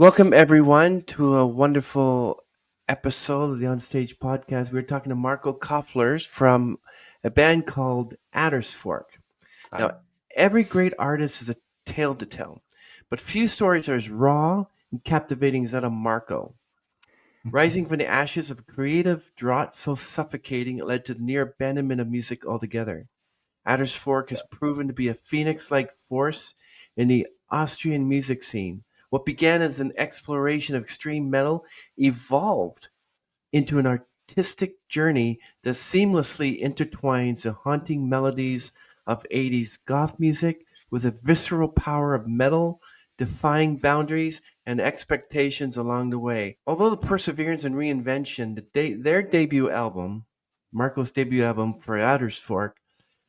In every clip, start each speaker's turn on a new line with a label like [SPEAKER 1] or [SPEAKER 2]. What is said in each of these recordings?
[SPEAKER 1] Welcome, everyone, to a wonderful episode of the Onstage podcast. We're talking to Marko Köfler from a band called ADDER'S. Now,
[SPEAKER 2] Hi.
[SPEAKER 1] every great artist has a tale to tell, but few stories are as raw and captivating as that of Marko. Rising from the ashes of a creative drought so suffocating it led to the near abandonment of music altogether. Addersfork has proven to be a phoenix-like force in the Austrian music scene. What began as an exploration of extreme metal evolved into an artistic journey that seamlessly intertwines the haunting melodies of 80s goth music with the visceral power of metal, defying boundaries and expectations along the way. Although the perseverance and reinvention, their debut album, Marco's debut album for Addersfork,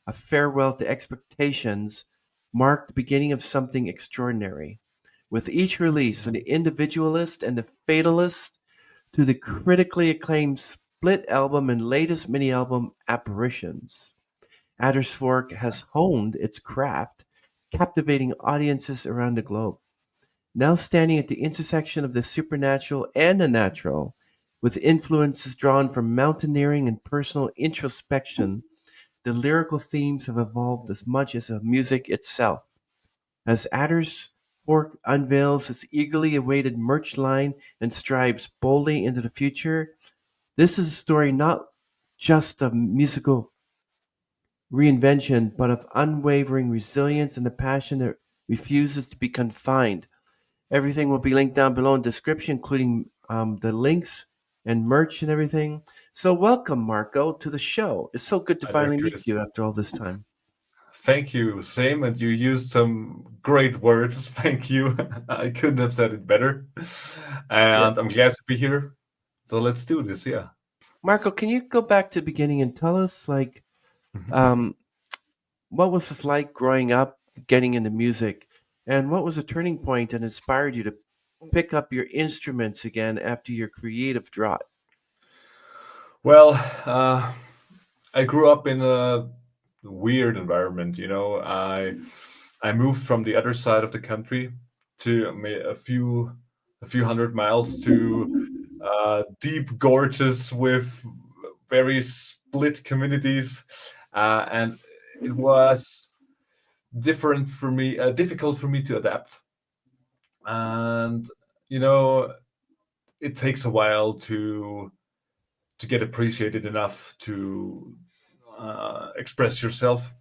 [SPEAKER 1] a farewell to expectations, marked the beginning of something extraordinary. With each release, from the Individualist and the Fatalist to the critically acclaimed split album and latest mini album Apparitions, Addersfork has honed its craft, captivating audiences around the globe. Now standing at the intersection of the supernatural and the natural, with influences drawn from mountaineering and personal introspection, the lyrical themes have evolved as much as the music itself. As Adder's Fork unveils its eagerly awaited merch line and strives boldly into the future, this is a story not just of musical reinvention, but of unwavering resilience and a passion that refuses to be confined. Everything will be linked down below in the description, including the links and merch and everything. So, welcome, Marco, to the show. It's so good to
[SPEAKER 2] Hi there,
[SPEAKER 1] finally meet
[SPEAKER 2] Chris.
[SPEAKER 1] you after all this time.
[SPEAKER 2] Thank you. Same, and you used some great words. Thank you. I couldn't have said it better.
[SPEAKER 1] Yeah.
[SPEAKER 2] And I'm glad to be here. So let's do this. Yeah.
[SPEAKER 1] Marco, can you go back to the beginning and tell us, like,
[SPEAKER 2] Mhm.
[SPEAKER 1] um, what was this like growing up, getting into music, and what was a turning point that inspired you to pick up your instruments again after your creative drought?
[SPEAKER 2] Well, I grew up in a weird environment. I moved from the other side of the country to a few hundred miles to deep gorges with very split communities, and it was difficult for me to adapt. And you know, it takes a while to get appreciated enough to express yourself.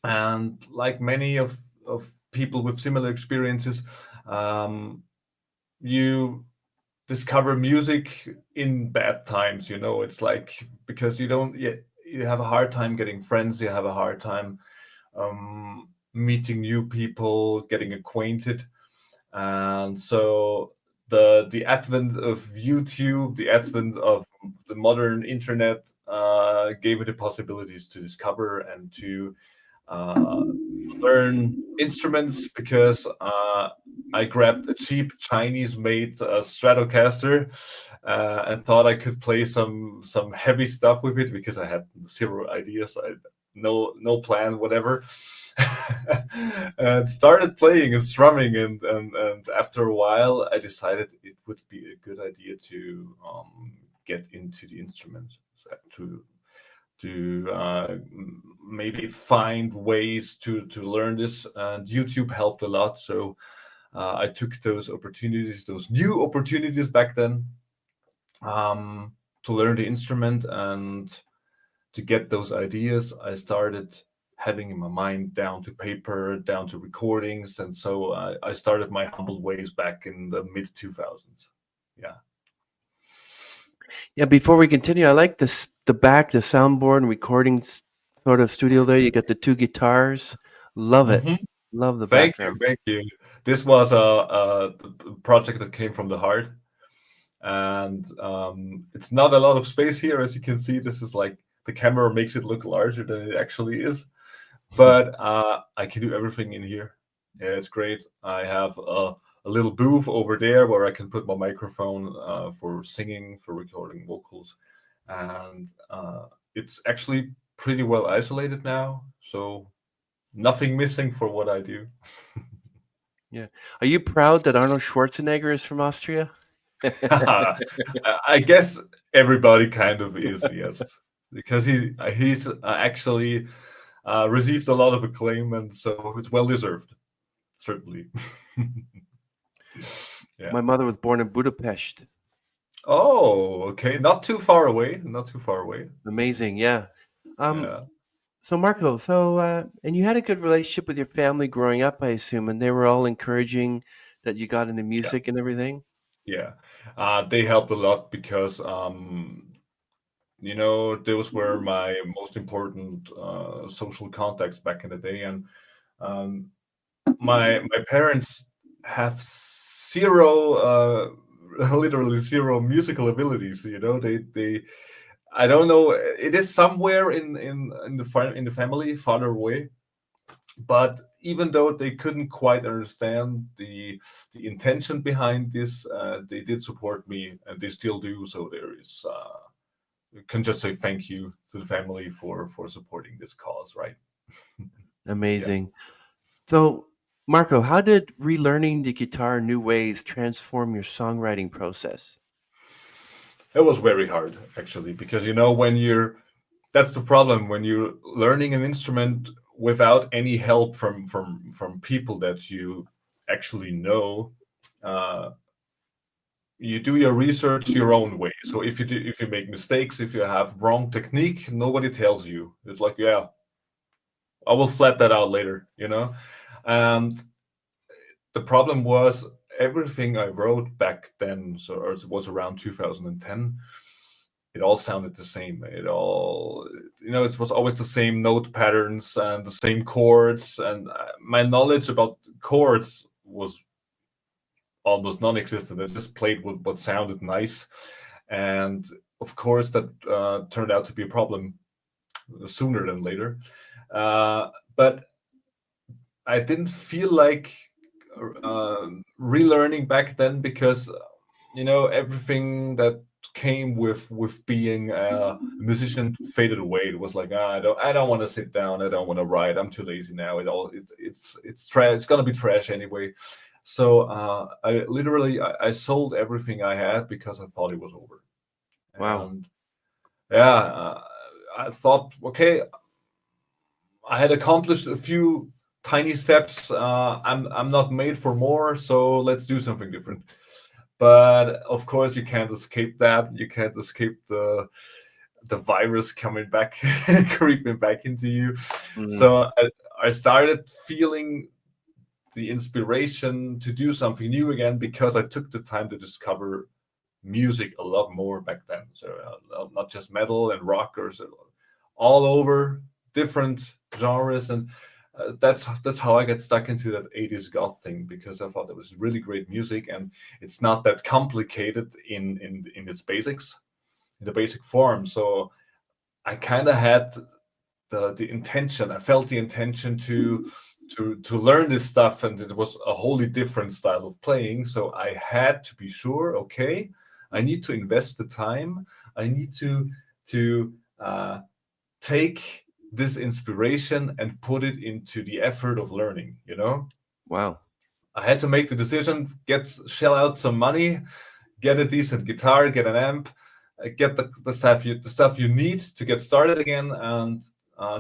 [SPEAKER 2] And like many of people with similar experiences, um, you discover music in bad times. It's like because you have a hard time getting friends, you have a hard time meeting new people, getting acquainted. And so the advent of YouTube, the advent of the modern internet, gave me the possibilities to discover and to uh, learn instruments because I grabbed a cheap Chinese-made Stratocaster and thought I could play some heavy stuff with it because I had zero ideas, no plan, whatever. And started playing and strumming, and after a while, I decided it would be a good idea to get into the instruments, so to maybe find ways to learn this, and YouTube helped a lot. So I took those new opportunities back then, to learn the instrument and to get those ideas. I started having in my mind down to paper, down to recordings, and so I started my humble ways back in the mid 2000s. Yeah.
[SPEAKER 1] Yeah, before we continue, I like this the back, the soundboard and recording sort of studio there. You got the two guitars. Love it.
[SPEAKER 2] Mhm.
[SPEAKER 1] Love the
[SPEAKER 2] Thank you,
[SPEAKER 1] background.
[SPEAKER 2] thank you. This was a project that came from the heart, and it's not a lot of space here, as you can see. This is like the camera makes it look larger than it actually is, but I can do everything in here. Yeah, it's great. I have a little booth over there where I can put my microphone for singing, for recording vocals, and it's actually pretty well isolated now, so nothing missing for what I do.
[SPEAKER 1] Yeah. Are you proud that Arnold Schwarzenegger is from Austria?
[SPEAKER 2] I guess everybody kind of is, yes, because he's actually received a lot of acclaim, and so it's well deserved, certainly. Yeah.
[SPEAKER 1] My mother was born in Budapest.
[SPEAKER 2] Oh, okay. Not too far away. Not too far away.
[SPEAKER 1] Amazing, yeah. Um,
[SPEAKER 2] Yeah.
[SPEAKER 1] so Marco, and you had a good relationship with your family growing up, I assume, and they were all encouraging that you got into
[SPEAKER 2] Yeah.
[SPEAKER 1] music and everything.
[SPEAKER 2] Yeah. They helped a lot because those were my most important social contacts back in the day, and um, my parents have zero, literally zero musical abilities. They I don't know. It is somewhere in the family, farther away. But even though they couldn't quite understand the intention behind this, they did support me, and they still do. So there is. Can just say thank you to the family for supporting this cause, right? Yeah,
[SPEAKER 1] Amazing. So, Marco, how did relearning the guitar in new ways transform your songwriting process?
[SPEAKER 2] it was very hard actually because when you're that's the problem when you're learning an instrument without any help from people that you actually know. Uh, you do your research your own way. So if you make mistakes, if you have wrong technique, nobody tells you. It's like, yeah, I will flat that out later. And the problem was everything I wrote back then, so or it was around 2010. It all sounded the same. It was always the same note patterns and the same chords. And my knowledge about chords was almost non-existent. I just played what sounded nice, and of course that turned out to be a problem sooner than later. But I didn't feel like relearning back then because everything that came with being a musician faded away. It was like, I don't want to sit down, I don't want to write, I'm too lazy now. It's trash, it's gonna be trash anyway. So I sold everything I had because I thought it was over.
[SPEAKER 1] Wow.
[SPEAKER 2] And yeah, I thought, okay, I had accomplished a few tiny steps. I'm not made for more, so let's do something different. But of course, you can't escape that. You can't escape the virus coming back, creeping back into you.
[SPEAKER 1] Mm,
[SPEAKER 2] So I started feeling the inspiration to do something new again because I took the time to discover music a lot more back then. So not just metal and rockers, all over different genres, and that's how I got stuck into that 80s goth thing because I thought it was really great music, and it's not that complicated in its basics, in the basic form. So I kind of had the intention. I felt the intention to learn this stuff, and it was a wholly different style of playing. So I had to be sure. Okay, I need to invest the time. I need to take this inspiration and put it into the effort of learning.
[SPEAKER 1] wow.
[SPEAKER 2] I had to make the decision, shell out some money, get a decent guitar, get an amp, get the stuff you need to get started again, and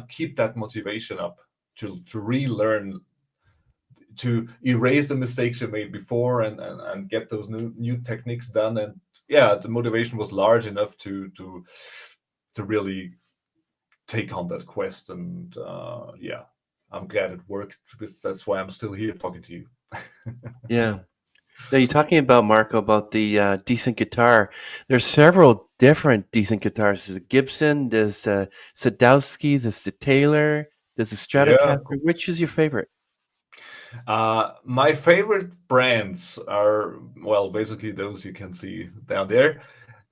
[SPEAKER 2] keep that motivation up to relearn, to erase the mistakes you made before, and get those new techniques done. And yeah, the motivation was large enough to really take on that quest. And yeah, I'm glad it worked because that's why I'm still here talking to you.
[SPEAKER 1] Yeah. Now you're talking about Marco about the decent guitar. There's several different decent guitars. There's a Gibson, there's a Sadowski, there's the Taylor, there's a
[SPEAKER 2] Yeah.
[SPEAKER 1] Stratocaster. Which is your favorite?
[SPEAKER 2] My favorite brands are, well, basically those you can see down there.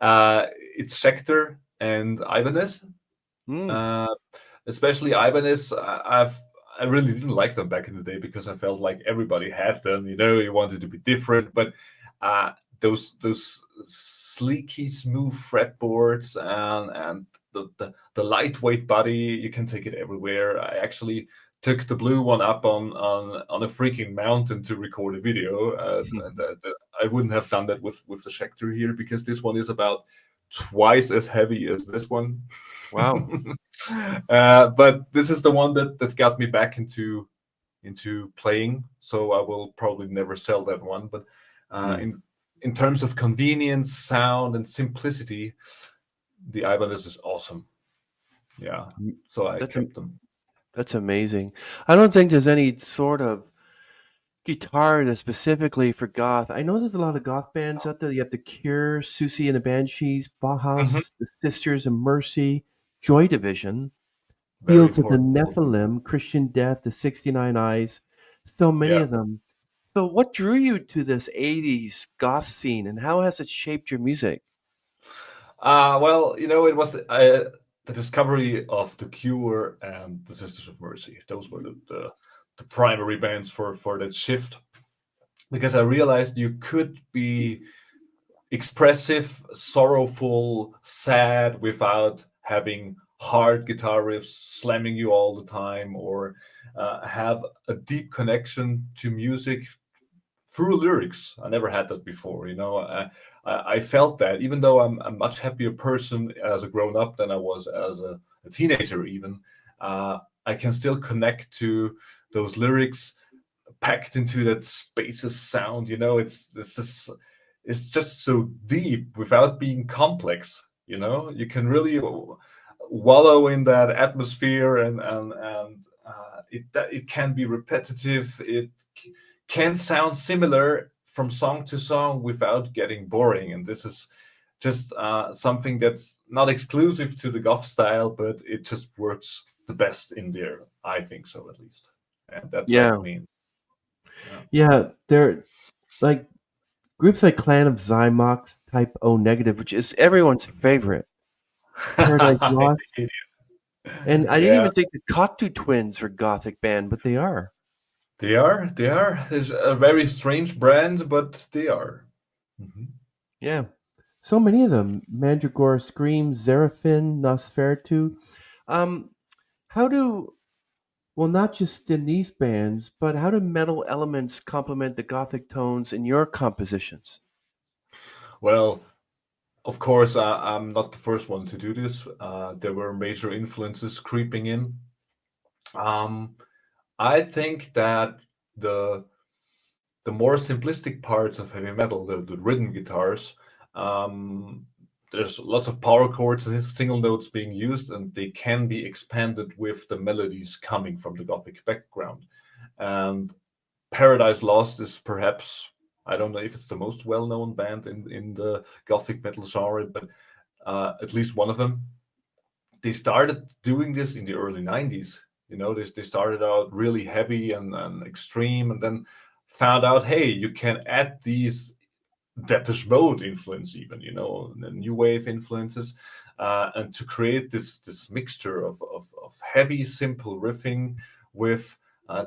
[SPEAKER 2] It's Schecter and Ibanez.
[SPEAKER 1] Hmm.
[SPEAKER 2] Uh, Especially Ibanez. I really didn't like them back in the day because I felt like everybody had them. You wanted to be different, but uh, those sleeky, smooth fretboards and the lightweight body, you can take it everywhere. I actually took the blue one up on a freaking mountain to record a video. I wouldn't have done that with the Schecter here, because this one is about twice as heavy as this one.
[SPEAKER 1] Wow.
[SPEAKER 2] But this is the one that got me back into playing. So I will probably never sell that one. But
[SPEAKER 1] Mm.
[SPEAKER 2] in terms of convenience, sound, and simplicity, the Ibanez is awesome. Yeah, so I
[SPEAKER 1] That's
[SPEAKER 2] kept them.
[SPEAKER 1] that's amazing. I don't think there's any sort of guitar that's specifically for goth. I know there's a lot of goth bands out there. You have the Cure, Susie and the Banshees,
[SPEAKER 2] Mhm.
[SPEAKER 1] Bauhaus, the Sisters of Mercy, Joy Division,
[SPEAKER 2] Very
[SPEAKER 1] Fields of the
[SPEAKER 2] important.
[SPEAKER 1] Nephilim, Christian Death, the 69 Eyes. So many
[SPEAKER 2] Yeah.
[SPEAKER 1] of them. So, what drew you to this 80s goth scene, and how has it shaped your music?
[SPEAKER 2] Well, it was the discovery of The Cure and the Sisters of Mercy. Those were the primary bands for that shift, because I realized you could be expressive, sorrowful, sad without having hard guitar riffs slamming you all the time, or have a deep connection to music through lyrics. I never had that before. I felt that, even though I'm a much happier person as a grown up than I was as a teenager, even, I can still connect to those lyrics packed into that spaces sound. It's just so deep without being complex. You can really wallow in that atmosphere, and it can be repetitive. It can sound similar from song to song without getting boring. And this is just something that's not exclusive to the goth style, but it just works the best in there. I think so, at least. And that
[SPEAKER 1] Yeah,
[SPEAKER 2] dragged me in. Yeah.
[SPEAKER 1] yeah, they're like groups like Clan of Zymox, Type O Negative, which is everyone's favorite, Paradise Lost,
[SPEAKER 2] Idiot.
[SPEAKER 1] and I didn't
[SPEAKER 2] Yeah,
[SPEAKER 1] even think the Cocteau Twins were gothic band, but they are.
[SPEAKER 2] they are. They are. It's a very strange brand, but they are. Mhm.
[SPEAKER 1] Yeah. So many of them. Mandragora Scream, Seraphim, Nosferatu. Um, how do, well, not just in these bands, but how do metal elements complement the gothic tones in your compositions?
[SPEAKER 2] Well, of course, I'm not the first one to do this. There were major influences creeping in. Um, I think that the the more simplistic parts of heavy metal, the rhythm guitars, um, there's lots of power chords and single notes being used, and they can be expanded with the melodies coming from the Gothic background. And Paradise Lost is perhaps, I don't know if it's the most well-known band in the Gothic metal genre, but at least one of them. They started doing this in the early 90s. They started out really heavy and extreme, and then found out, hey, you can add these Depeche Mode influence, even, the new wave influences, and to create this mixture of heavy, simple riffing with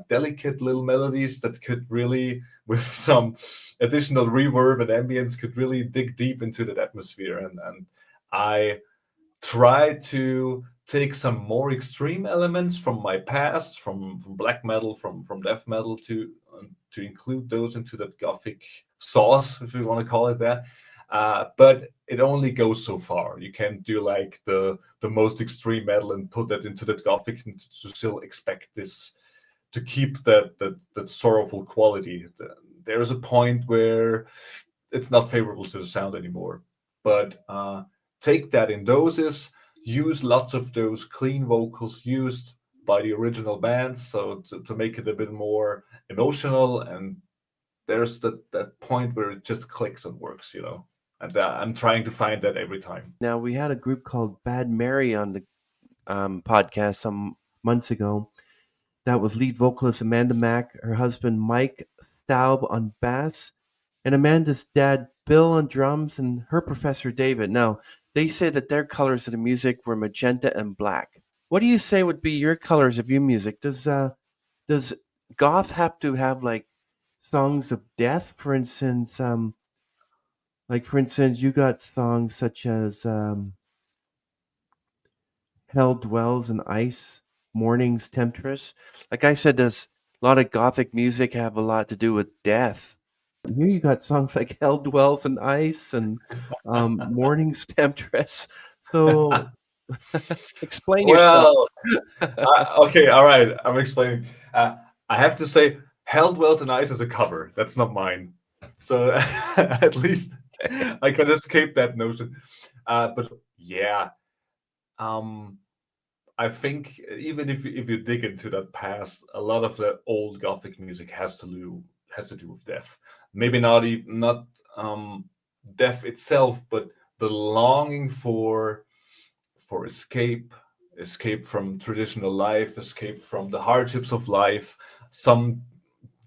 [SPEAKER 2] delicate little melodies that could really, with some additional reverb and ambience, could really dig deep into that atmosphere. And I try to take some more extreme elements from my past, from black metal, from death metal, to include those into that gothic sauce, if you want to call it that. But it only goes so far. You can't do like the most extreme metal and put that into that gothic, and to still expect this to keep that sorrowful quality. There is a point where it's not favorable to the sound anymore. But take that in doses, use lots of those clean vocals used by the original bands, so to make it a bit more emotional. And there's that point where it just clicks and works. And I'm trying to find that every time.
[SPEAKER 1] Now, we had a group called Bad Mary on the podcast some months ago. That was lead vocalist Amanda Mack, her husband Mike Staub on bass, and Amanda's dad Bill on drums, and her professor David. Now, they say that their colors of the music were magenta and black. What do you say would be your colors of your music? Does goth have to have like songs of death? For instance, you got songs such as "Hell Dwells in Ice," Morning's Temptress. Like I said, does a lot of Gothic music have a lot to do with death? Here you got songs like Hell Dwells in Ice and Morning's Temptress. So explain yourself.
[SPEAKER 2] Well, okay, all right. I'm explaining. I have to say, "Hell Dwells in Ice" is a cover. That's not mine. So at least I can escape that notion. But yeah, um, I think even if you dig into that past, a lot of the old Gothic music has to do with death. Maybe not death itself, but the longing for escape, escape from traditional life, escape from the hardships of life. Some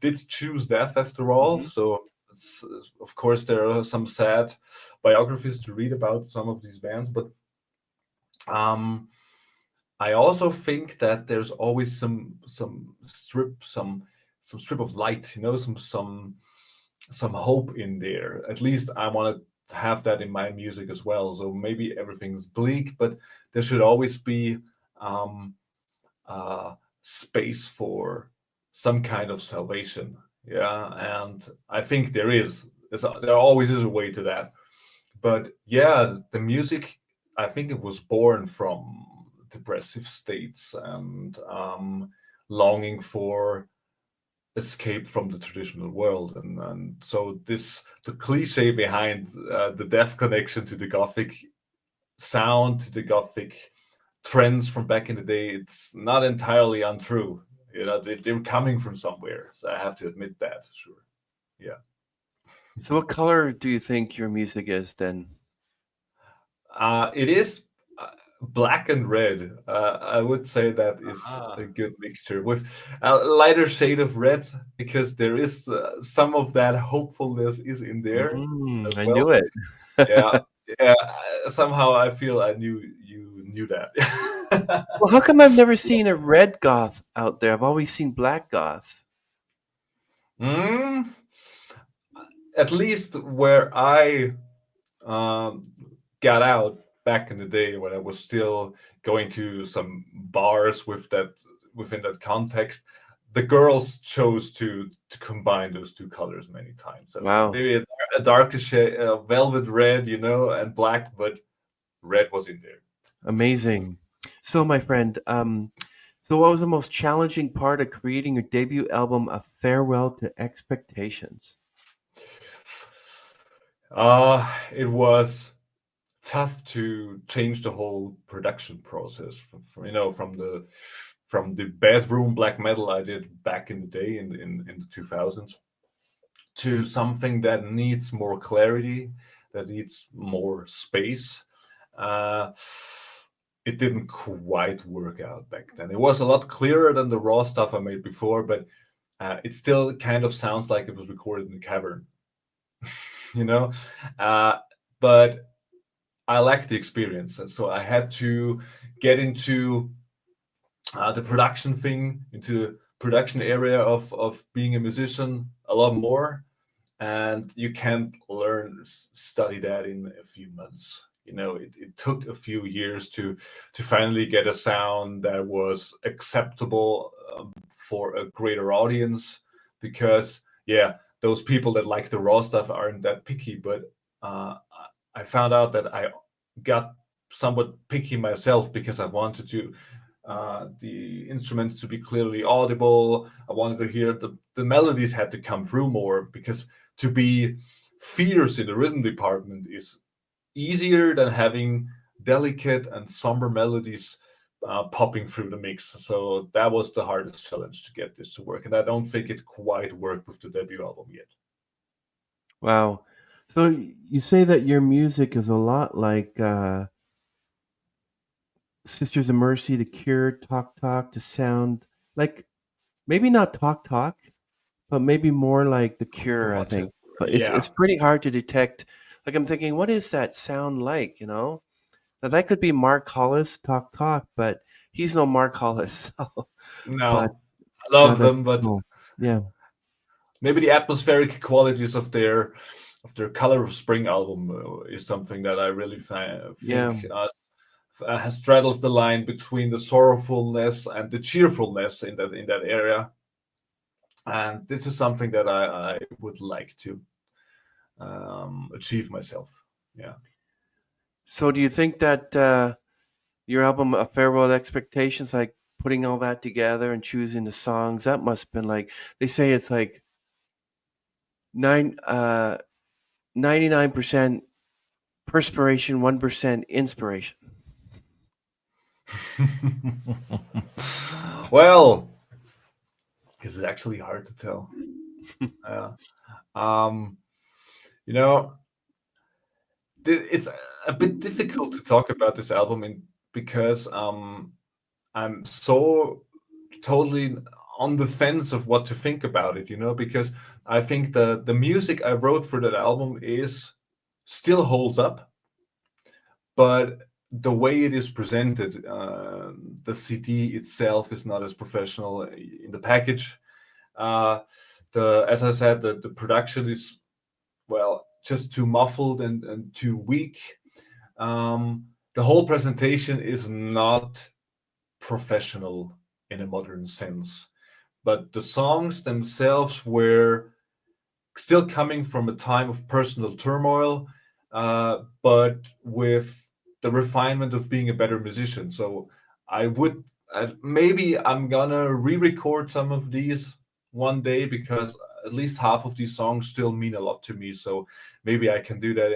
[SPEAKER 2] did choose death after all,
[SPEAKER 1] Mhm.
[SPEAKER 2] so of course there are some sad biographies to read about some of these bands, but um, I also think that there's always some strip of light, some hope in there. At least I want to have that in my music as well. So maybe everything's bleak, but there should always be um, space for some kind of salvation. Yeah, and I think there always is a way to that. But yeah, the music, I think it was born from depressive states and longing for escape from the traditional world, and so this the cliche behind the death connection to the Gothic sound, to the Gothic trends from back in the day, it's not entirely untrue. They're coming from somewhere, so I have to admit that. Sure. Yeah.
[SPEAKER 1] So what color do you think your music is then?
[SPEAKER 2] It is black and red. I would say that is a
[SPEAKER 1] Ah.
[SPEAKER 2] good mixture with a lighter shade of red, because there is some of that hopefulness is in there as
[SPEAKER 1] I
[SPEAKER 2] well.
[SPEAKER 1] knew it.
[SPEAKER 2] Yeah, yeah. Somehow I feel I knew you knew that.
[SPEAKER 1] Well, how come I've never seen a red goth out there? I've always seen black goths.
[SPEAKER 2] Mm, at least where I um, got out back in the day, when I was still going to some bars within that context, the girls chose to combine those two colors many times. So
[SPEAKER 1] Wow,
[SPEAKER 2] maybe a darker shade, velvet red, and black, but red was in there.
[SPEAKER 1] amazing. So, my friend, so what was the most challenging part of creating your debut album, A Farewell to Expectations?
[SPEAKER 2] It was tough to change the whole production process from the bedroom black metal I did back in the day in the 2000s to something that needs more clarity, that needs more space. Uh, it didn't quite work out back then. It was a lot clearer than the raw stuff I made before, but it still kind of sounds like it was recorded in a cavern, you know. Uh, but I lacked the experience, and so I had to get into the production thing, into production area of being a musician a lot more. And you can't study that in a few months. It took a few years to finally get a sound that was acceptable for a greater audience. Because yeah, those people that like the raw stuff aren't that picky, but uh, I found out that I got somewhat picky myself, because I wanted to the instruments to be clearly audible. I wanted to hear the melodies had to come through more, because to be fierce in the rhythm department is easier than having delicate and somber melodies popping through the mix. So that was the hardest challenge, to get this to work, and I don't think it quite worked with the debut album yet.
[SPEAKER 1] Wow. So you say that your music is a lot like Sisters of Mercy, The Cure, Talk Talk, to sound like maybe not Talk Talk, but maybe more like The Cure, I
[SPEAKER 2] What?
[SPEAKER 1] think. But it's
[SPEAKER 2] Yeah.
[SPEAKER 1] pretty hard to detect. Like I'm thinking, what is that sound like? Now that could be Mark Hollis, Talk Talk, but he's no Mark Hollis. So, but
[SPEAKER 2] No, I
[SPEAKER 1] yeah,
[SPEAKER 2] love
[SPEAKER 1] that's
[SPEAKER 2] them, but
[SPEAKER 1] cool. Yeah,
[SPEAKER 2] maybe the atmospheric qualities of their Color of Spring album is something that I really
[SPEAKER 1] yeah.
[SPEAKER 2] think straddles the line between the sorrowfulness and the cheerfulness in that area. And this is something that I would like to achieve myself. Yeah.
[SPEAKER 1] So, do you think that your album "A Farewell to Expectations," like putting all that together and choosing the songs, that must have been like they say it's like nine 99% perspiration, 1% inspiration.
[SPEAKER 2] Well, this is actually hard to tell. Yeah. Um, you know, it's a bit difficult to talk about this album because I'm so totally on the fence of what to think about it, because I think the music I wrote for that album is still holds up, but the way it is presented, the CD itself is not as professional in the package. Uh, the As I said, the production is, well, just too muffled and too weak. The whole presentation is not professional in a modern sense, but the songs themselves were still coming from a time of personal turmoil, but with the refinement of being a better musician. So I would, maybe I'm gonna re-record some of these one day, because at least half of these songs still mean a lot to me. So maybe I can do that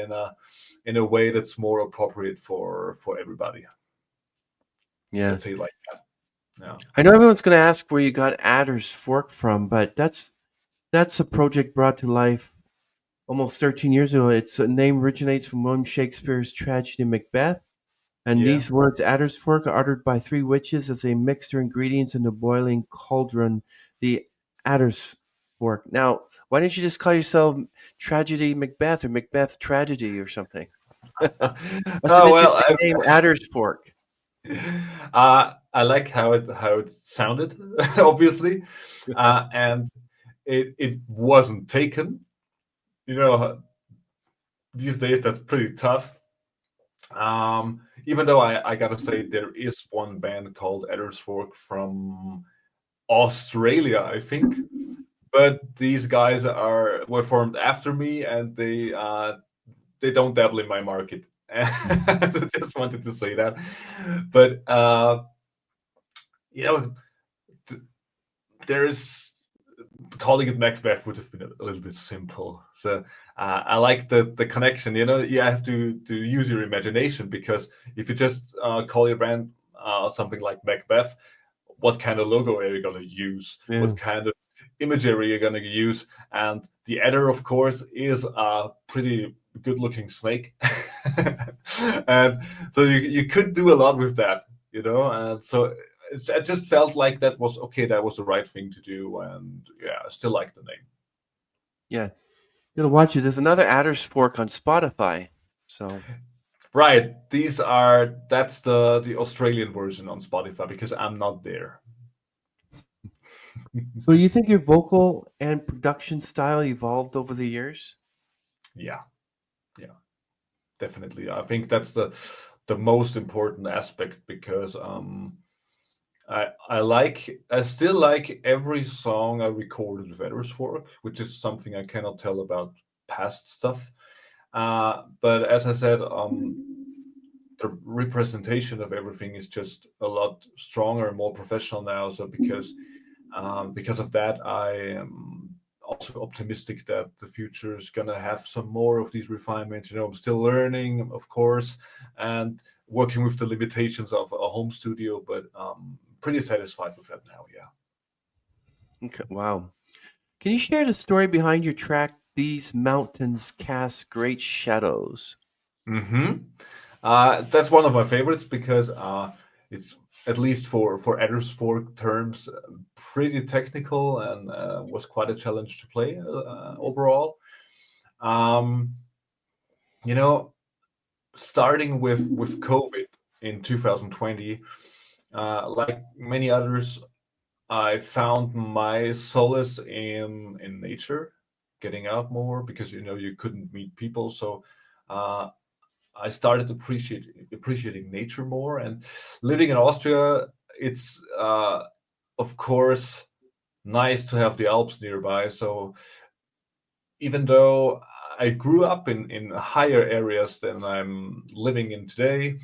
[SPEAKER 2] in a way that's more appropriate for everybody.
[SPEAKER 1] Yeah.
[SPEAKER 2] Let's say like that. Yeah.
[SPEAKER 1] I know everyone's going to ask where you got Adder's Fork from, but that's a project brought to life almost 13 years ago. Its name originates from William Shakespeare's tragedy Macbeth, and
[SPEAKER 2] Yeah.
[SPEAKER 1] these words, Adder's Fork, are uttered by three witches as they mix their ingredients in a boiling cauldron, the Adder's Fork. Now, why didn't you just call yourself Tragedy Macbeth or Macbeth Tragedy or something? That's an
[SPEAKER 2] Oh well,
[SPEAKER 1] interesting name, Adder's Fork.
[SPEAKER 2] I like how it sounded, obviously, and it wasn't taken. You know, these days that's pretty tough. Even though I gotta say there is one band called Addersfork from Australia, I think, but these guys were formed after me, and they don't dabble in my market. I just wanted to say that, but you know, th- there's calling it Macbeth would have been a little bit simple. So I like the connection. You have to use your imagination, because if you just call your brand something like Macbeth, what kind of logo are you going to use?
[SPEAKER 1] Yeah.
[SPEAKER 2] What kind of imagery are you going to use? And the adder, of course, is a pretty good-looking snake, and so you could do a lot with that, and so I just felt like that was okay. That was the right thing to do, and yeah, I still like the name.
[SPEAKER 1] Yeah. You gotta watch it. There's another Adder's Fork on Spotify. So
[SPEAKER 2] Right, that's the Australian version on Spotify, because I'm not there.
[SPEAKER 1] So you think your vocal and production style evolved over the years?
[SPEAKER 2] Yeah, yeah, definitely. I think that's the most important aspect, because I still like every song I recorded with Eddar's Fork, which is something I cannot tell about past stuff. But as I said, the representation of everything is just a lot stronger and more professional now. So because of that, I am also optimistic that the future is gonna have some more of these refinements. I'm still learning, of course, and working with the limitations of a home studio, but pretty satisfied with that now. Yeah.
[SPEAKER 1] Okay, wow. Can you share the story behind your track, These Mountains Cast Great Shadows?
[SPEAKER 2] Hmm. That's one of my favorites, because it's, at least for Adder's Fork terms, pretty technical, and was quite a challenge to play overall. Um, you know, Starting with COVID in 2020, like many others, I found my solace in nature, getting out more, because you couldn't meet people. So uh, I started appreciating nature more. And living in Austria, it's of course nice to have the Alps nearby. So even though I grew up in higher areas than I'm living in today,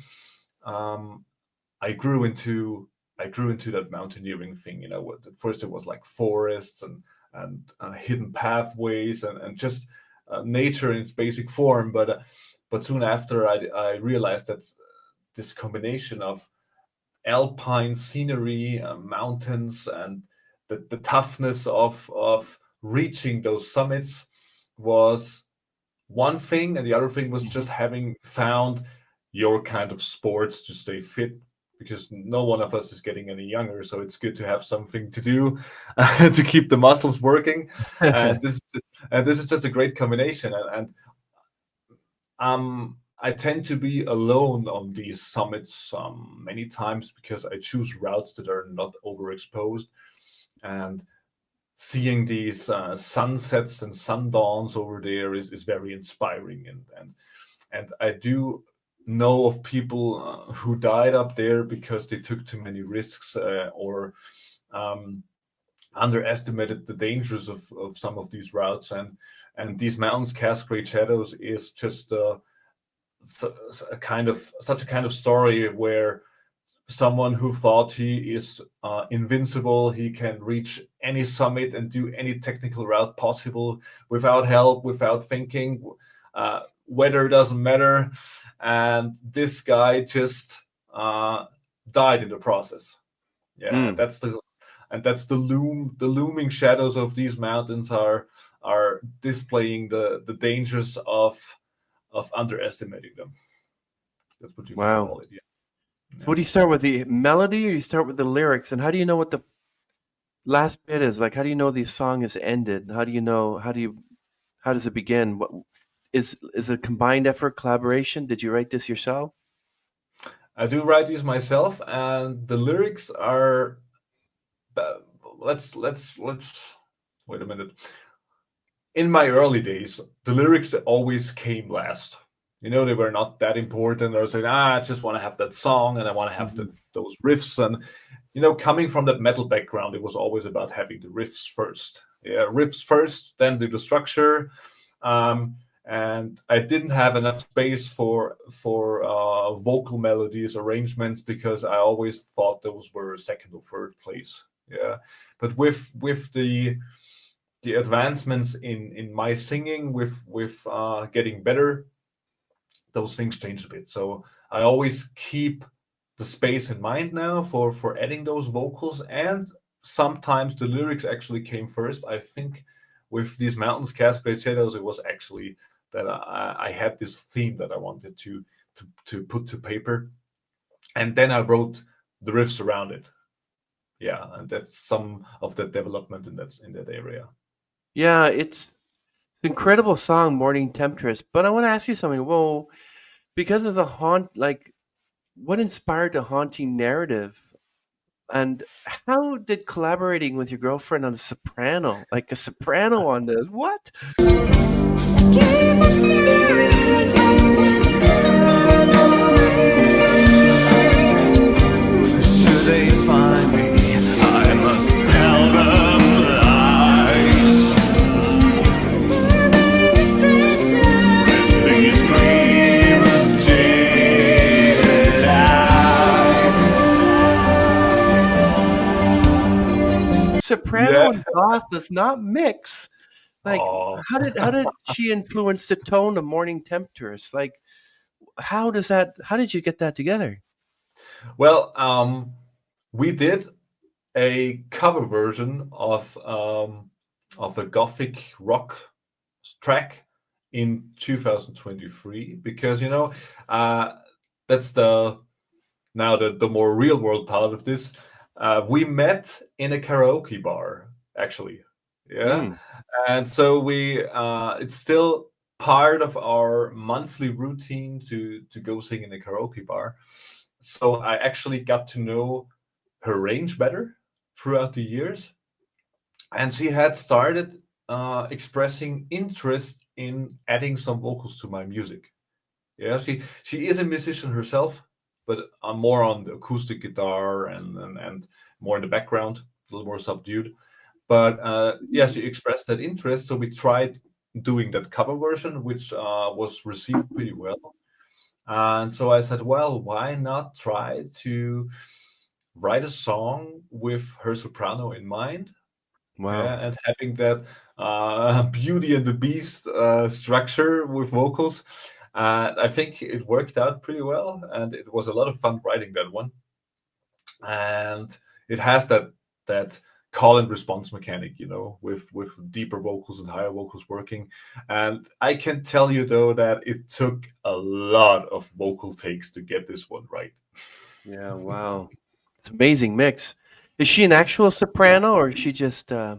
[SPEAKER 2] um, I grew into that mountaineering thing. At first it was like forests and hidden pathways and just nature in its basic form. But soon after, I realized that this combination of alpine scenery, mountains, and the toughness of reaching those summits was one thing, and the other thing was
[SPEAKER 1] Mhm.
[SPEAKER 2] just having found your kind of sports to stay fit, because no one of us is getting any younger, so it's good to have something to do to keep the muscles working. And this is just a great combination. And I tend to be alone on these summits many times because I choose routes that are not overexposed. And seeing these sunsets and sundawns over there is very inspiring. And I do know of people who died up there because they took too many risks, or um, underestimated the dangers of some of these routes. And these mountains cast great shadows is just such a kind of story where someone who thought he is invincible, he can reach any summit and do any technical route possible without help, without thinking. Weather doesn't matter, and this guy just uh, died in the process. Yeah,
[SPEAKER 1] Mm.
[SPEAKER 2] that's the looming shadows of these mountains are displaying the dangers of underestimating them. That's what you can
[SPEAKER 1] Wow.
[SPEAKER 2] call it. Yeah.
[SPEAKER 1] So,
[SPEAKER 2] Yeah.
[SPEAKER 1] what do you start with, the melody, or you start with the lyrics? And how do you know what the last bit is? Like, how do you know the song is ended? How do you know? How does it begin? What is it a combined effort, collaboration? Did you write this yourself?
[SPEAKER 2] I do write these myself, and the lyrics are. uh, let's wait a minute. In my early days, the lyrics always came last. They were not that important. I was like, I just want to have that song, and I want to have
[SPEAKER 1] Mhm.
[SPEAKER 2] those riffs. And coming from that metal background, it was always about having the riffs first. Yeah, riffs first, then do the structure. Um, and I didn't have enough space for vocal melodies, arrangements, because I always thought those were second or third place. Yeah, but with the advancements in my singing, with getting better, those things change a bit. So I always keep the space in mind now for adding those vocals, and sometimes the lyrics actually came first. I think with these mountains, Cascade Shadows, it was actually that I had this theme that I wanted to put to paper, and then I wrote the riffs around it. Yeah, and that's some of the development in that area.
[SPEAKER 1] Yeah, it's an incredible song, "Morning Temptress." But I want to ask you something. Well, because of the like, what inspired the haunting narrative, and how did collaborating with your girlfriend on a soprano, like a soprano on this, what?
[SPEAKER 3] Keep on staring at me, should they find me, I must tell them lies. To remain a stranger, living his dreamless, jaded
[SPEAKER 1] Soprano
[SPEAKER 2] Yeah.
[SPEAKER 1] and goth does not mix. Like,
[SPEAKER 2] Oh,
[SPEAKER 1] how did she influence the tone of Morning Temptress? Like, how did you get that together?
[SPEAKER 2] well, we did a cover version of a gothic rock track in 2023, because uh, that's the more real world part of this. We met in a karaoke bar, actually. Yeah,
[SPEAKER 1] Mm.
[SPEAKER 2] and so we it's still part of our monthly routine to go sing in a karaoke bar. So I actually got to know her range better throughout the years, and she had started expressing interest in adding some vocals to my music. Yeah, she is a musician herself, but I'm more on the acoustic guitar and more in the background, a little more subdued. But yeah, she expressed that interest, so we tried doing that cover version, which was received pretty well. And so I said, well, why not try to write a song with her soprano in mind?
[SPEAKER 1] Wow.
[SPEAKER 2] Yeah, and having that Beauty and the Beast structure with vocals. I think it worked out pretty well, and it was a lot of fun writing that one. And it has that call and response mechanic, with deeper vocals and higher vocals working. And I can tell you though that it took a lot of vocal takes to get this one right.
[SPEAKER 1] Yeah, wow. It's an amazing mix. Is she an actual soprano or is she just
[SPEAKER 2] Uh,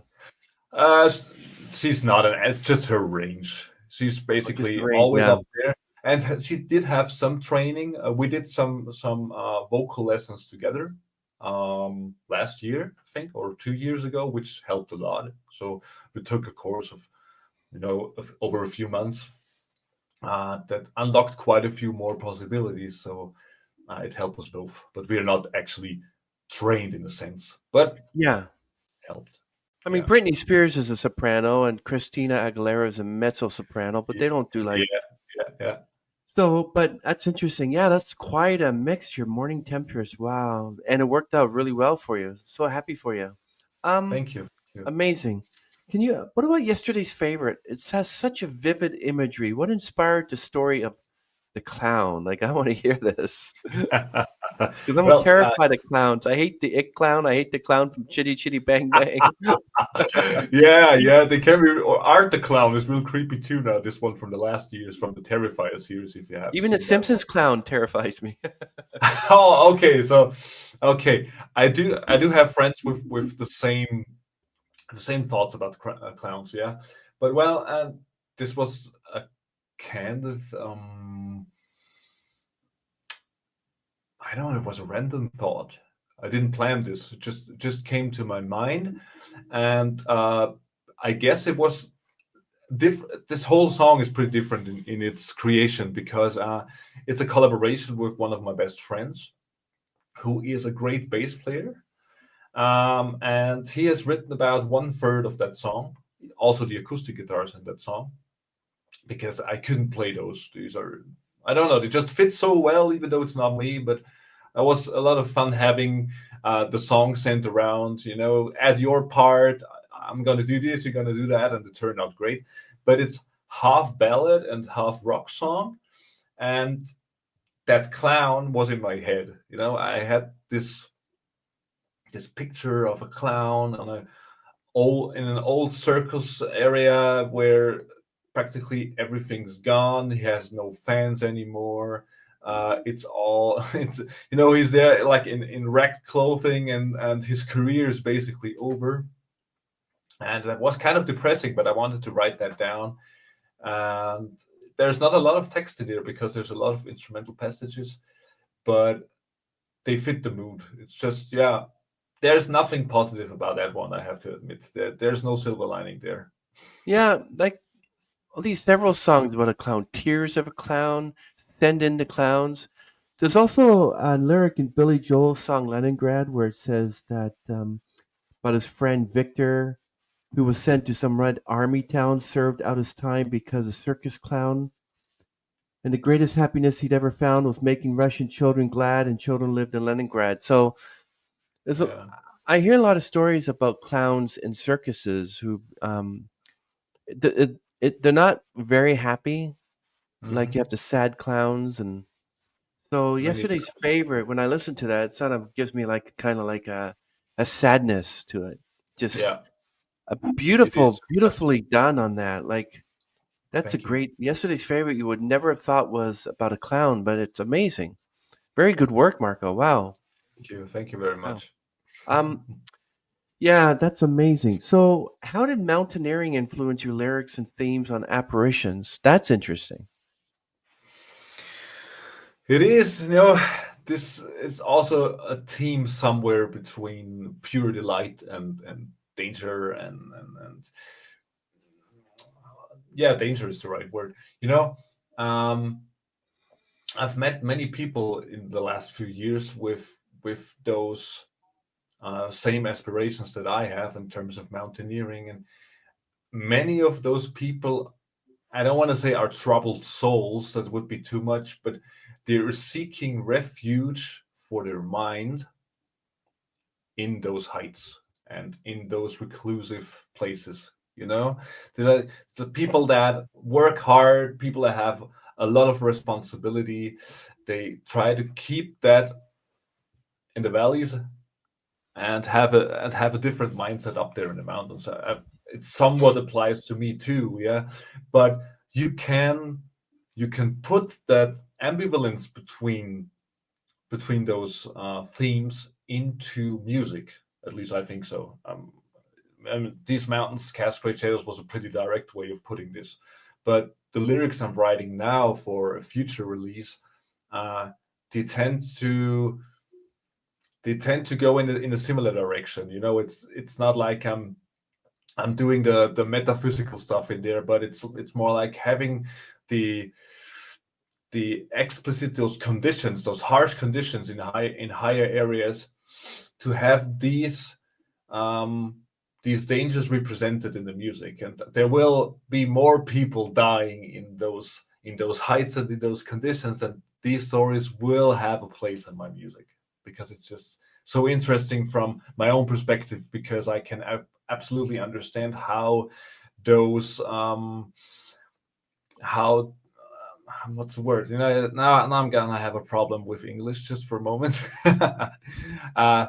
[SPEAKER 2] s- she's not an. It's just her range. She's
[SPEAKER 1] just
[SPEAKER 2] basically
[SPEAKER 1] a range?
[SPEAKER 2] always
[SPEAKER 1] Yeah.
[SPEAKER 2] up there, and she did have some training. We did some vocal lessons together last year, I think, or 2 years ago, which helped a lot. So we took a course of over a few months that unlocked quite a few more possibilities. So it helped us both, but we are not actually trained in a sense, but
[SPEAKER 1] Yeah.
[SPEAKER 2] helped.
[SPEAKER 1] I mean,
[SPEAKER 2] Yeah.
[SPEAKER 1] Britney Spears is a soprano and Christina Aguilera is a mezzo soprano, but they don't do
[SPEAKER 2] Yeah,
[SPEAKER 1] like
[SPEAKER 2] yeah, yeah.
[SPEAKER 1] so. But that's interesting. Yeah, that's quite a mixture. Morning temperatures. Wow, and it worked out really well for you. So happy for you. Um,
[SPEAKER 2] Thank you. Thank you.
[SPEAKER 1] Amazing. Can you? What about yesterday's favorite? It has such a vivid imagery. What inspired the story of the clown? Like, I want to hear this because I'm
[SPEAKER 2] Well,
[SPEAKER 1] terrified of clowns. I hate the ick clown. I hate the clown from Chitty Chitty Bang Bang.
[SPEAKER 2] yeah, yeah, they can be. Or Art the Clown is real creepy too. Now, this one from the last years from the Terrifier series, if you have
[SPEAKER 1] Even the
[SPEAKER 2] seen that one.
[SPEAKER 1] Simpsons clown terrifies me.
[SPEAKER 2] Oh, okay. So, okay, I do have friends with the same thoughts about clowns. Yeah, but well, this was a kind of I don't know. It was a random thought. I didn't plan this. It just came to my mind, and I guess it was this whole song is pretty different in its creation because it's a collaboration with one of my best friends who is a great bass player, and he has written about one third of that song, also the acoustic guitars in that song, because I couldn't play those. These are, I don't know, they just fit so well, even though it's not me. But it was a lot of fun having the song sent around. Add your part. I'm gonna do this. You're gonna do that, and it turned out great. But it's half ballad and half rock song, and that clown was in my head. I had this picture of a clown in an old circus area where practically everything's gone. He has no fans anymore. It's all he's there like in wrecked clothing, and his career is basically over. And that was kind of depressing, but I wanted to write that down. And there's not a lot of text in there because there's a lot of instrumental passages, but they fit the mood. It's just, yeah, there's nothing positive about that one, I have to admit. There's no silver lining there.
[SPEAKER 1] Yeah, like all these several songs about a clown. Tears of a Clown, Send in the Clowns. There's also a lyric in Billy Joel's song Leningrad where it says that about his friend Victor, who was sent to some Red Army town, served out his time because a circus clown. And the greatest happiness he'd ever found was making Russian children glad, and children lived in Leningrad. So there's a,
[SPEAKER 2] Yeah.
[SPEAKER 1] I hear a lot of stories about clowns in circuses who they're not very happy. Like you
[SPEAKER 2] Hmm.
[SPEAKER 1] have the sad clowns, and so
[SPEAKER 2] Many
[SPEAKER 1] yesterday's favorite. When I listen to that, it sort of gives me like kind of like a sadness to it. Just
[SPEAKER 2] Yeah,
[SPEAKER 1] a
[SPEAKER 2] it is.
[SPEAKER 1] beautifully done on that. Like that's a
[SPEAKER 2] Thank you.
[SPEAKER 1] great yesterday's favorite. You would never have thought was about a clown, but it's amazing. Very good work, Marco. Wow,
[SPEAKER 2] Thank you. Thank you very
[SPEAKER 1] wow.
[SPEAKER 2] much.
[SPEAKER 1] Um, yeah, that's amazing. So, how did mountaineering influence your lyrics and themes on apparitions? That's interesting.
[SPEAKER 2] It is, this is also a theme somewhere between pure delight and danger and yeah, danger is the right word. Um, I've met many people in the last few years with those same aspirations that I have in terms of mountaineering, and many of those people, I don't want to say are troubled souls, that would be too much, but they're seeking refuge for their mind in those heights and in those reclusive places. You know, the people that work hard, people that have a lot of responsibility, they try to keep that in the valleys and have a different mindset up there in the mountains. It somewhat applies to me too, yeah. But you can you can put that ambivalence between those themes into music. At least I think so. And these mountains, Cascade Shadows was a pretty direct way of putting this. But the lyrics I'm writing now for a future release, uh, they tend to go in a similar direction. You know, it's not like I'm doing the metaphysical stuff in there, but it's more like having the explicit those conditions, those harsh conditions in higher areas, to have these dangers represented in the music, and there will be more people dying in those heights and in those conditions, and these stories will have a place in my music because it's just so interesting from my own perspective, because I can absolutely understand how those how what's the word? You know, now I'm gonna have a problem with English just for a moment. uh,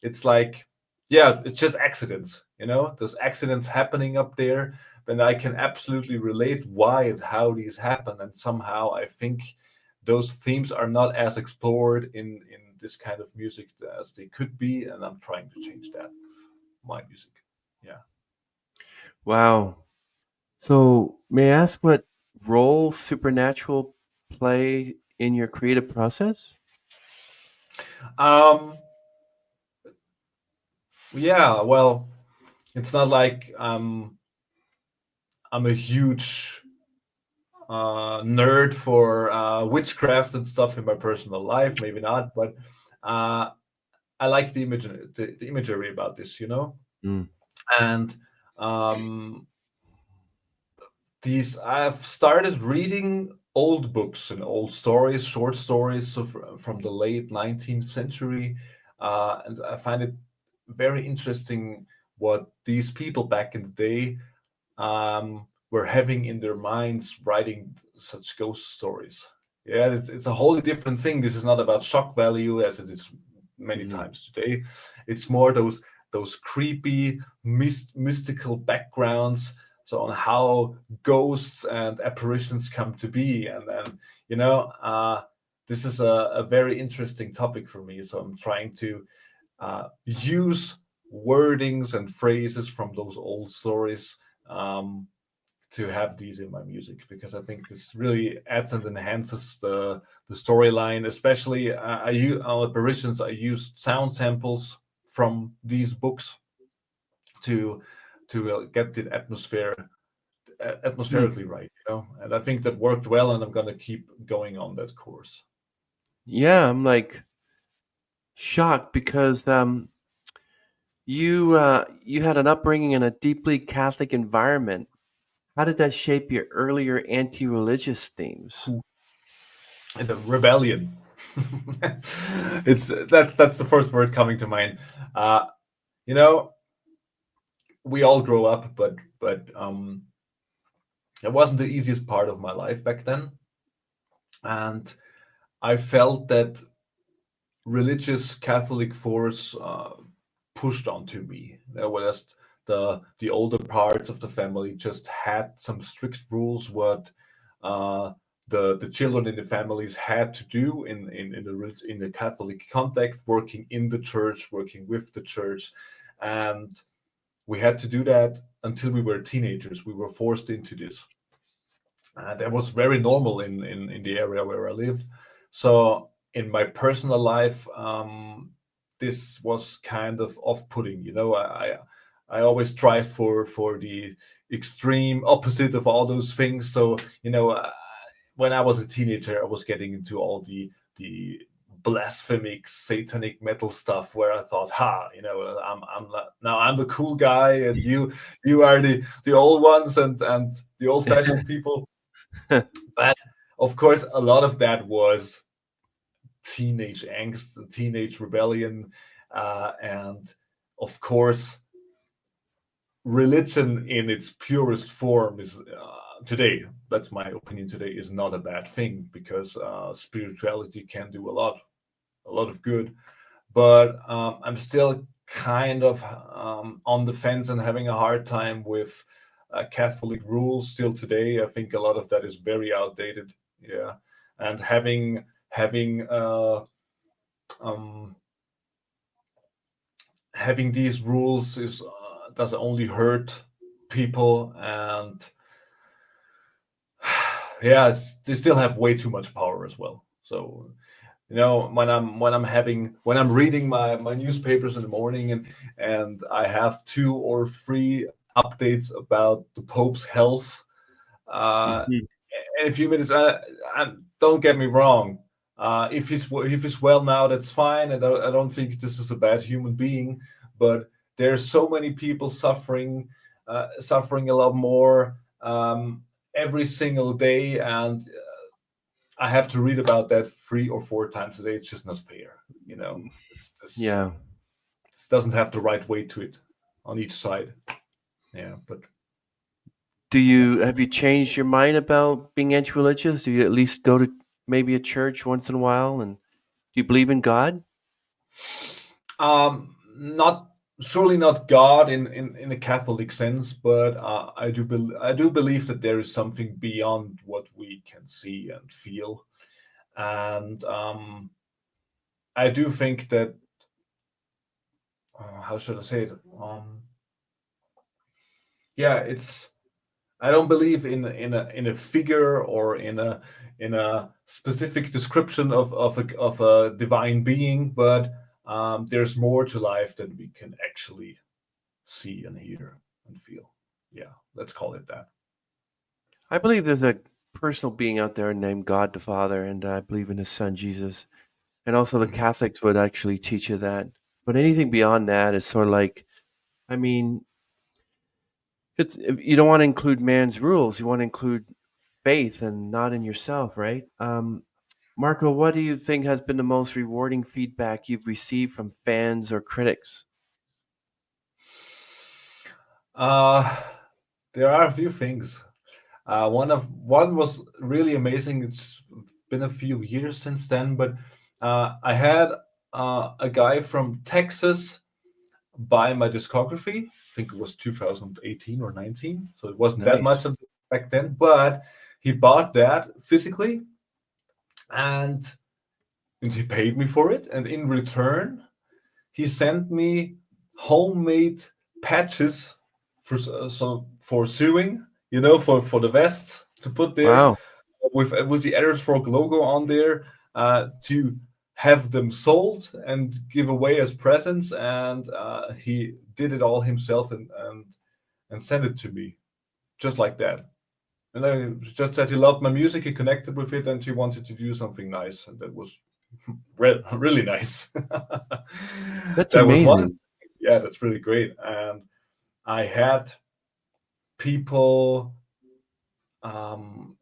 [SPEAKER 2] it's like, yeah, it's just accidents. You know, those accidents happening up there, and I can absolutely relate why and how these happen. And somehow I think those themes are not as explored in this kind of music as they could be, and I'm trying to change that with my music. Yeah.
[SPEAKER 1] Wow. So, may I ask what role supernatural play in your creative process?
[SPEAKER 2] Um. Yeah. Well, it's not like I'm a huge nerd for witchcraft and stuff in my personal life. Maybe not, but uh, I like the imagery about this, you know.
[SPEAKER 1] Mm.
[SPEAKER 2] And um, these I've started reading old books and old stories, short stories, so from the late 19th century, and I find it very interesting what these people back in the day were having in their minds writing such ghost stories. Yeah, it's a wholly different thing. This is not about shock value as it is many
[SPEAKER 1] Mhm.
[SPEAKER 2] times today. It's more those creepy, mystical backgrounds. So on how ghosts and apparitions come to be, and then you know, this is a very interesting topic for me. So I'm trying to use wordings and phrases from those old stories um, to have these in my music, because I think this really adds and enhances the storyline. Especially, I use on Apparitions. I used sound samples from these books to get the
[SPEAKER 1] Hmm.
[SPEAKER 2] atmospherically right, you know. And I think that worked well, and I'm gonna keep going on that course.
[SPEAKER 1] Yeah, I'm like shocked because you had an upbringing in a deeply Catholic environment. How did that shape your earlier anti-religious themes?
[SPEAKER 2] And the rebellion. It's that's the first word coming to mind. Uh, you know, we all grow up, but it wasn't the easiest part of my life back then, and I felt that religious Catholic force pushed onto me. There was the older parts of the family just had some strict rules what uh, the children in the families had to do in the Catholic context, working in the church, working with the church, and we had to do that until we were teenagers. We were forced into this. That was very normal in the area where I lived. So in my personal life, this was kind of off-putting. You know, I always strive for the extreme opposite of all those things. So you know, when I was a teenager, I was getting into all the blasphemic, satanic metal stuff, where I thought, ha, now I'm the cool guy, and you are the old ones and the old fashioned people. But of course, a lot of that was teenage angst and teenage rebellion, and of course, religion in its purest form is today. That's my opinion. Today is not a bad thing, because spirituality can do a lot of good. But I'm still kind of on the fence and having a hard time with Catholic rules still today. I think a lot of that is very outdated. Yeah, and um, having these rules is does only hurt people, and yeah, they still have way too much power as well. So when I'm reading my newspapers in the morning, and I have 2 or 3 updates about the Pope's health
[SPEAKER 1] Mhm.
[SPEAKER 2] in a few minutes. Don't get me wrong. If he's well now, that's fine. I don't think this is a bad human being, but there's so many people suffering a lot more every single day, and I have to read about that 3 or 4 times a day. It's just not fair, you know.
[SPEAKER 1] Yeah.
[SPEAKER 2] This doesn't have the right weight to it on each side. Yeah, but
[SPEAKER 1] Have you changed your mind about being anti-religious? Do you at least go to maybe a church once in a while? And do you believe in God?
[SPEAKER 2] not surely not God in a Catholic sense, but I do believe that there is something beyond what we can see and feel, and I do think that how should I say it? Yeah, it's I don't believe in a figure, or in a specific description of a divine being, but there's more to life than we can actually see and hear and feel. Yeah, let's call it that.
[SPEAKER 1] I believe there's a personal being out there named God the Father, and I believe in His Son Jesus. And also, the
[SPEAKER 2] Mhm.
[SPEAKER 1] Catholics would actually teach you that. But anything beyond that is sort of like, I mean, you don't want to include man's rules. You want to include faith and not in yourself, right? Marco, what do you think has been the most rewarding feedback you've received from fans or critics?
[SPEAKER 2] Uh, there are a few things. One was really amazing. It's been a few years since then, but I had a guy from Texas buy my discography. I think it was 2018 or 19, so it wasn't that
[SPEAKER 1] Nice.
[SPEAKER 2] much back then. But he bought that physically, and he paid me for it. And in return, he sent me homemade patches for sewing, for the vests to put there,
[SPEAKER 1] Wow.
[SPEAKER 2] with the ADDER'S logo on there, to have them sold and give away as presents. And he did it all himself, and sent it to me just like that. And I just said he loved my music, he connected with it, and he wanted to do something nice, and that was really nice.
[SPEAKER 1] That's
[SPEAKER 2] That was one.
[SPEAKER 1] amazing.
[SPEAKER 2] Yeah, that's really great. And I had people, um,